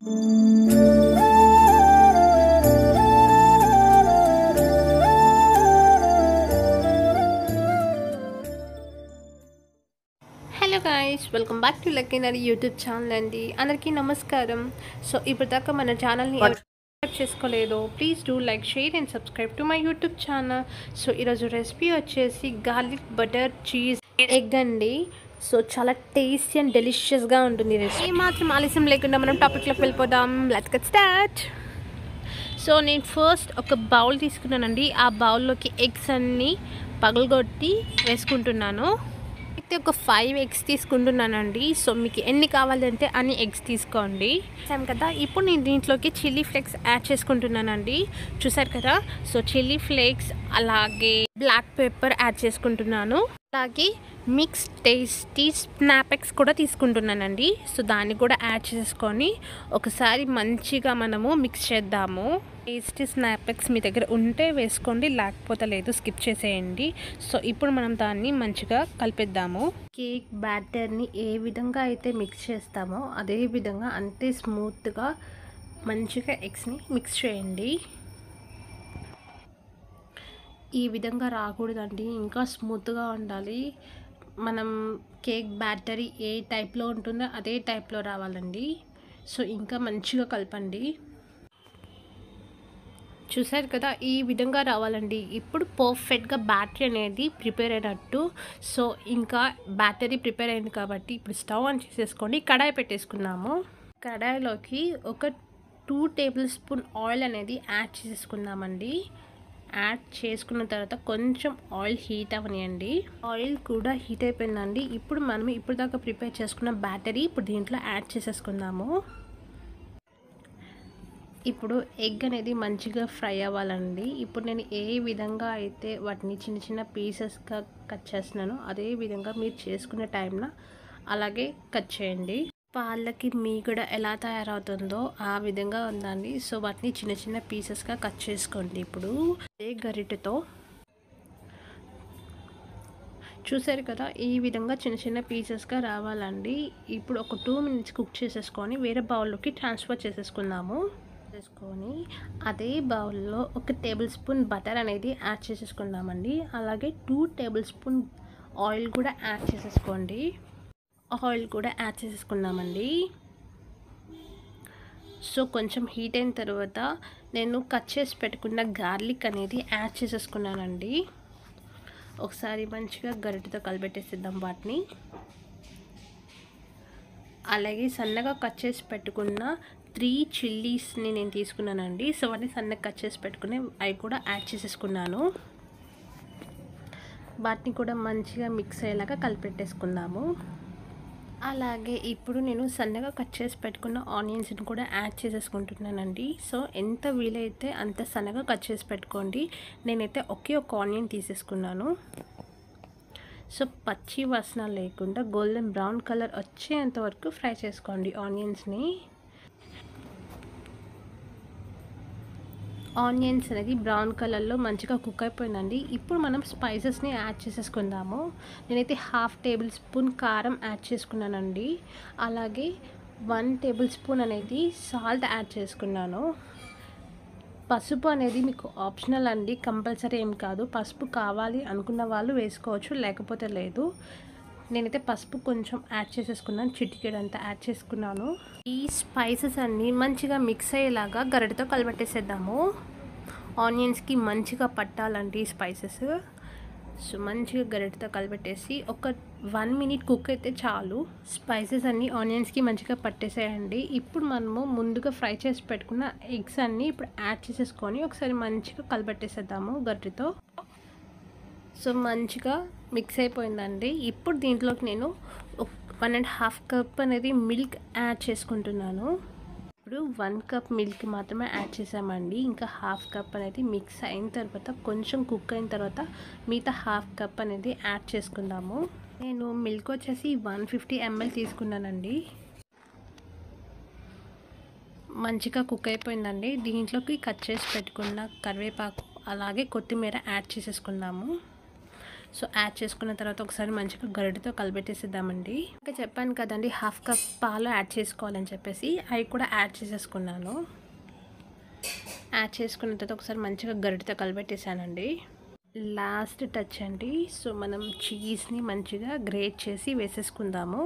Hello guys, welcome back to lucky Nari YouTube channel అండి. అందరికీ నమస్కారం. సో ఇప్పుడు దాకా మన ఛానల్ని సబ్స్క్రైబ్ చేసుకోలేదు, please do like, share and subscribe to my YouTube channel. So ఈరోజు రెసిపీ వచ్చేసి గార్లిక్ బటర్ చీజ్ ఎగ్ అండి. సో చాలా టేస్టీ అండ్ డెలిషియస్గా ఉంటుంది రెసిపీ. ఏమాత్రం ఆలస్యం లేకుండా మనం టాపిక్లోకి వెళ్ళిపోదాం. Let's get start. సో నేను ఫస్ట్ ఒక బౌల్ తీసుకున్నానండి. ఆ బౌల్లోకి ఎగ్స్ అన్నీ పగలగొట్టి వేసుకుంటున్నాను. అయితే ఒక 5 ఎగ్స్ తీసుకుంటున్నానండి. సో మీకు ఎన్ని కావాలంటే అన్ని ఎగ్స్ తీసుకోండి. చూసాం కదా, ఇప్పుడు నేను దీంట్లోకి చిల్లీ ఫ్లేక్స్ యాడ్ చేసుకుంటున్నానండి. చూసారు కదా, సో చిల్లీ ఫ్లేక్స్ అలాగే బ్లాక్ పెప్పర్ యాడ్ చేసుకుంటున్నాను. అలాగే మిక్స్ టేస్టీ స్నాపెక్స్ కూడా తీసుకుంటున్నానండి. సో దాన్ని కూడా యాడ్ చేసుకొని ఒకసారి మంచిగా మనము మిక్స్ చేద్దాము. టేస్టీ స్నాపెక్స్ మీ దగ్గర ఉంటే వేసుకోండి, లేకపోతే లేదు స్కిప్ చేసేయండి. సో ఇప్పుడు మనం దాన్ని మంచిగా కలిపేద్దాము. కేక్ బ్యాటర్ని ఏ విధంగా అయితే మిక్స్ చేస్తామో అదే విధంగా అంతే స్మూత్గా మంచిగా ఎగ్స్ని మిక్స్ చేయండి. ఈ విధంగా రాకూడదండి, ఇంకా స్మూత్గా ఉండాలి. మనం కేక్ బ్యాటరీ ఏ టైప్లో ఉంటుందో అదే టైప్లో రావాలండి. సో ఇంకా మంచిగా కలపండి. చూసారు కదా, ఈ విధంగా రావాలండి. ఇప్పుడు పర్ఫెక్ట్గా బ్యాటరీ అనేది ప్రిపేర్ అయినట్టు. సో ఇంకా బ్యాటరీ ప్రిపేర్ అయింది కాబట్టి ఇప్పుడు స్టవ్ ఆన్ చేసేసుకొని కడాయి పెట్టేసుకున్నాము. కడాయిలోకి ఒక 2 టేబుల్ స్పూన్ ఆయిల్ అనేది యాడ్ చేసేసుకుందామండి. యాడ్ చేసుకున్న తర్వాత కొంచెం ఆయిల్ హీట్ అవనియండి. ఆయిల్ కూడా హీట్ అయిపోయిందండి. ఇప్పుడు మనం ఇప్పుడు దాకా ప్రిపేర్ చేసుకున్న బ్యాటరీ ఇప్పుడు దీంట్లో యాడ్ చేసేసుకుందాము. ఇప్పుడు ఎగ్ అనేది మంచిగా ఫ్రై అవ్వాలండి. ఇప్పుడు నేను ఏ విధంగా అయితే వాటిని చిన్న చిన్న పీసెస్గా కట్ చేస్తున్నానో అదే విధంగా మీరు చేసుకునే టైంలో అలాగే కట్ చేయండి. పాలకి మీగడ ఎలా తయారవుతుందో ఆ విధంగా ఉందండి. సో వాటిని చిన్న చిన్న పీసెస్గా కట్ చేసుకోండి. ఇప్పుడు ఏ గరిటెతో చూసారు కదా, ఈ విధంగా చిన్న చిన్న పీసెస్గా రావాలండి. ఇప్పుడు ఒక 2 మినిట్స్ కుక్ చేసేసుకొని వేరే బౌల్లోకి ట్రాన్స్ఫర్ చేసేసుకుందాము. అదే బౌల్లో ఒక టేబుల్ స్పూన్ బటర్ అనేది యాడ్ చేసేసుకుందామండి. అలాగే 2 టేబుల్ స్పూన్ ఆయిల్ కూడా యాడ్ చేసేసుకోండి. ఆయిల్ కూడా యాడ్ చేసేసుకున్నామండి. సో కొంచెం హీట్ అయిన తర్వాత నేను కట్ చేసి పెట్టుకున్న గార్లిక్ అనేది యాడ్ చేసేసుకున్నానండి. ఒకసారి మంచిగా గరిటెతో కలిపెట్టేసిద్దాం వాటిని. అలాగే సన్నగా కట్ చేసి పెట్టుకున్న 3 చిల్లీస్ని నేను తీసుకున్నానండి. సో వాటిని సన్నగా కట్ చేసి పెట్టుకుని అవి కూడా యాడ్ చేసేసుకున్నాను. వాటిని కూడా మంచిగా మిక్స్ అయ్యేలాగా కలిపెట్టేసుకుందాము. అలాగే ఇప్పుడు నేను సన్నగా కట్ చేసి పెట్టుకున్న ఆనియన్స్ని కూడా యాడ్ చేసేసుకుంటున్నానండి. సో ఎంత వీలైతే అంత సన్నగా కట్ చేసి పెట్టుకోండి. నేనైతే ఒకే ఒక ఆనియన్ తీసేసుకున్నాను. సో పచ్చి వాసన లేకుండా గోల్డెన్ బ్రౌన్ కలర్ వచ్చేంత వరకు ఫ్రై చేసుకోండి ఆనియన్స్ని. ఆనియన్స్ అనేది బ్రౌన్ కలర్లో మంచిగా కుక్ అయిపోయిందండి. ఇప్పుడు మనం స్పైసెస్ని యాడ్ చేసేసుకుందాము. నేనైతే 1/2 టేబుల్ స్పూన్ కారం యాడ్ చేసుకున్నానండి. అలాగే 1 టేబుల్ స్పూన్ అనేది సాల్ట్ యాడ్ చేసుకున్నాను. పసుపు అనేది మీకు ఆప్షనల్ అండి, కంపల్సరీ ఏం కాదు. పసుపు కావాలి అనుకున్న వాళ్ళు వేసుకోవచ్చు, లేకపోతే లేదు. నేనైతే పసుపు కొంచెం యాడ్ చేసేసుకున్నాను, చిటికెడంతా యాడ్ చేసుకున్నాను. ఈ స్పైసెస్ అన్నీ మంచిగా మిక్స్ అయ్యేలాగా గరిటెతో కలిపెట్టేసేద్దాము. ఆనియన్స్కి మంచిగా పట్టాలండి ఈ స్పైసెస్. సో మంచిగా గరిటెతో కలిపెట్టేసి ఒక 1 మినిట్ కుక్ అయితే చాలు. స్పైసెస్ అన్నీ ఆనియన్స్కి మంచిగా పట్టేసేయండి. ఇప్పుడు మనము ముందుగా ఫ్రై చేసి పెట్టుకున్న ఎగ్స్ అన్నీ ఇప్పుడు యాడ్ చేసేసుకొని ఒకసారి మంచిగా కలిపెట్టేసేద్దాము గరిటెతో. సో మంచిగా మిక్స్ అయిపోయిందండి. ఇప్పుడు దీంట్లోకి నేను 1.5 కప్ అనేది మిల్క్ యాడ్ చేసుకుంటున్నాను. ఇప్పుడు 1 కప్ మిల్క్ మాత్రమే యాడ్ చేసామండి. ఇంకా 1/2 కప్ అనేది మిక్స్ అయిన తర్వాత కొంచెం కుక్ అయిన తర్వాత మిగతా 1/2 కప్ అనేది యాడ్ చేసుకుందాము. నేను మిల్క్ వచ్చేసి 150 ml తీసుకున్నానండి. మంచిగా కుక్ అయిపోయిందండి. దీంట్లోకి కట్ చేసి పెట్టుకున్న కరివేపాకు అలాగే కొత్తిమీర యాడ్ చేసేసుకుందాము. సో యాడ్ చేసుకున్న తర్వాత ఒకసారి మంచిగా గరిటెతో కలిపెట్టేసిద్దామండి. ఇంకా చెప్పాను కదండి హాఫ్ కప్ పాలు యాడ్ చేసుకోవాలని చెప్పేసి, అవి కూడా యాడ్ చేసేసుకున్నాను. యాడ్ చేసుకున్న తర్వాత ఒకసారి మంచిగా గరిటెతో కలిపెట్టేసానండి. లాస్ట్ టచ్ అండి. సో మనం చీజ్ని మంచిగా గ్రేట్ చేసి వేసేసుకుందాము.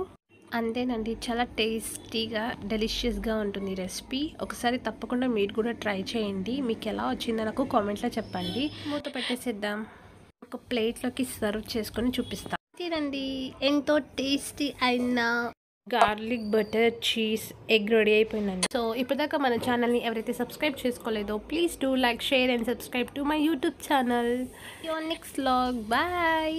అంతేనండి, చాలా టేస్టీగా డెలిషియస్గా ఉంటుంది ఈ రెసిపీ. ఒకసారి తప్పకుండా మీరు కూడా ట్రై చేయండి. మీకు ఎలా వచ్చిందో నాకు కామెంట్లో చెప్పండి. మూత పెట్టేసేద్దాం. ఒక ప్లేట్లోకి సర్వ్ చేసుకొని చూపిస్తాం. తినండి, ఎంతో టేస్టీ అయిన garlic butter cheese egg ready అయిపోయిందండి. సో ఇప్పటిదాకా మన ఛానల్ని ఎవరైతే సబ్స్క్రైబ్ చేసుకోలేదో please do like, share and subscribe to my YouTube channel. Your next vlog. Bye.